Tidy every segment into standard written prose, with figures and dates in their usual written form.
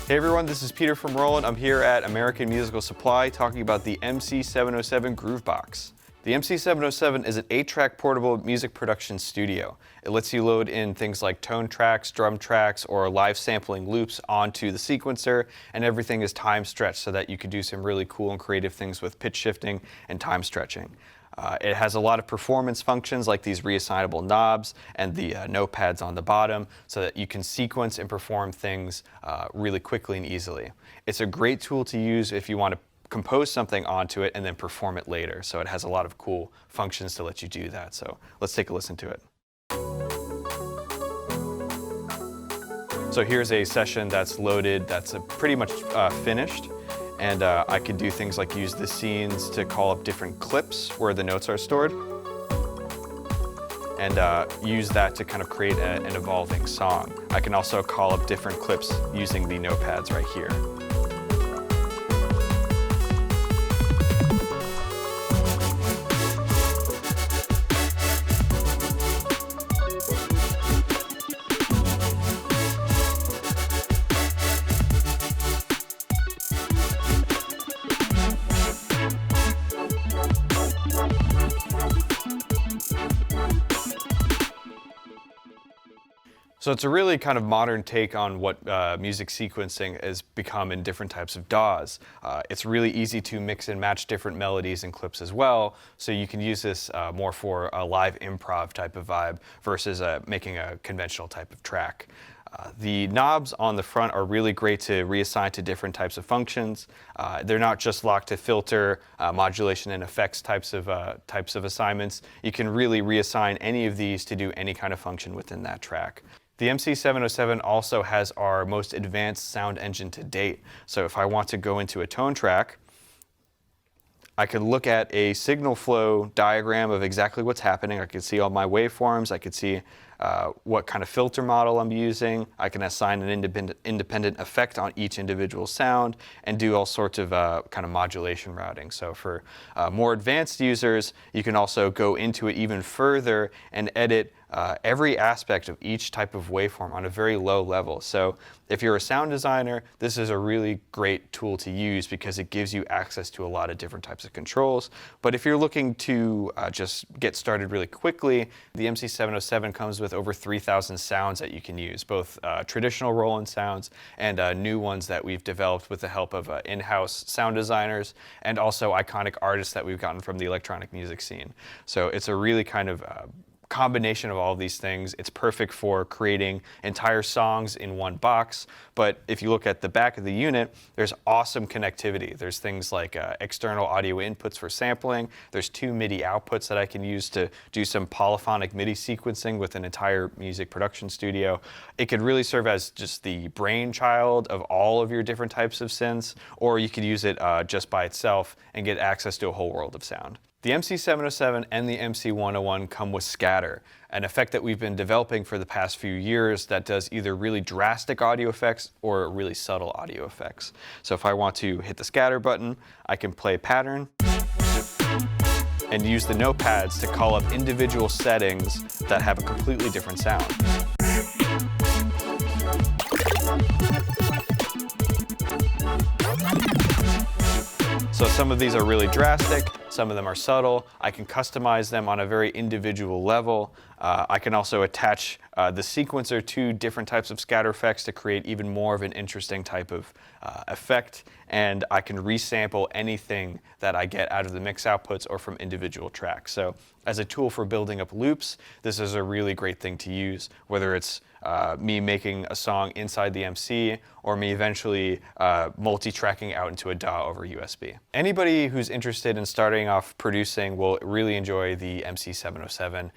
Hey everyone, this is Peter from Roland. I'm here at American Musical Supply talking about the MC707 Groovebox. The MC707 is an 8-track portable music production studio. It lets you load in things like tone tracks, drum tracks, or live sampling loops onto the sequencer, and everything is time stretched so that you can do some really cool and creative things with pitch shifting and time stretching. It has a lot of performance functions like these reassignable knobs and the notepads on the bottom so that you can sequence and perform things really quickly and easily. It's a great tool to use if you want to compose something onto it and then perform it later. So it has a lot of cool functions to let you do that. So let's take a listen to it. So here's a session that's loaded, that's pretty much finished. And I could do things like use the scenes to call up different clips where the notes are stored, and use that to kind of create an evolving song. I can also call up different clips using the notepads right here. So it's a really kind of modern take on what music sequencing has become in different types of DAWs. It's really easy to mix and match different melodies and clips as well, so you can use this more for a live improv type of vibe versus making a conventional type of track. The knobs on the front are really great to reassign to different types of functions. They're not just locked to filter, modulation, and effects types of assignments. You can really reassign any of these to do any kind of function within that track. The MC707 also has our most advanced sound engine to date. So if I want to go into a tone track, I could look at a signal flow diagram of exactly what's happening. I could see all my waveforms. I could see what kind of filter model I'm using. I can assign an independent effect on each individual sound and do all sorts of kind of modulation routing. So for more advanced users, you can also go into it even further and edit every aspect of each type of waveform on a very low level. So if you're a sound designer, this is a really great tool to use because it gives you access to a lot of different types of controls. But if you're looking to just get started really quickly, the MC707 comes with over 3,000 sounds that you can use, both traditional Roland sounds and new ones that we've developed with the help of in-house sound designers and also iconic artists that we've gotten from the electronic music scene. So it's a really kind of combination of all of these things. It's perfect for creating entire songs in one box, but if you look at the back of the unit, there's awesome connectivity. There's things like external audio inputs for sampling. There's 2 MIDI outputs that I can use to do some polyphonic MIDI sequencing with an entire music production studio. It could really serve as just the brainchild of all of your different types of synths, or you could use it just by itself and get access to a whole world of sound. The MC707 and the MC101 come with scatter, an effect that we've been developing for the past few years that does either really drastic audio effects or really subtle audio effects. So if I want to hit the scatter button, I can play pattern and use the notepads to call up individual settings that have a completely different sound. So some of these are really drastic, some of them are subtle. I can customize them on a very individual level. I can also attach the sequencer to different types of scatter effects to create even more of an interesting type of effect. And I can resample anything that I get out of the mix outputs or from individual tracks. So as a tool for building up loops, this is a really great thing to use, whether it's me making a song inside the MC or me eventually multi-tracking out into a DAW over USB. Anybody who's interested in starting off producing will really enjoy the MC707.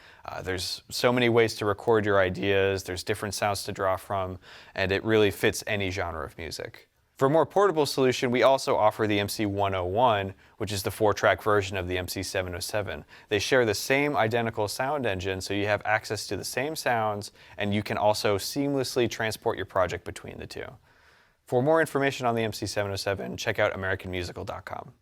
There's so many ways to record your ideas, there's different sounds to draw from, and it really fits any genre of music. For a more portable solution, we also offer the MC101, which is the 4-track version of the MC707. They share the same identical sound engine, so you have access to the same sounds, and you can also seamlessly transport your project between the two. For more information on the MC707, check out AmericanMusical.com.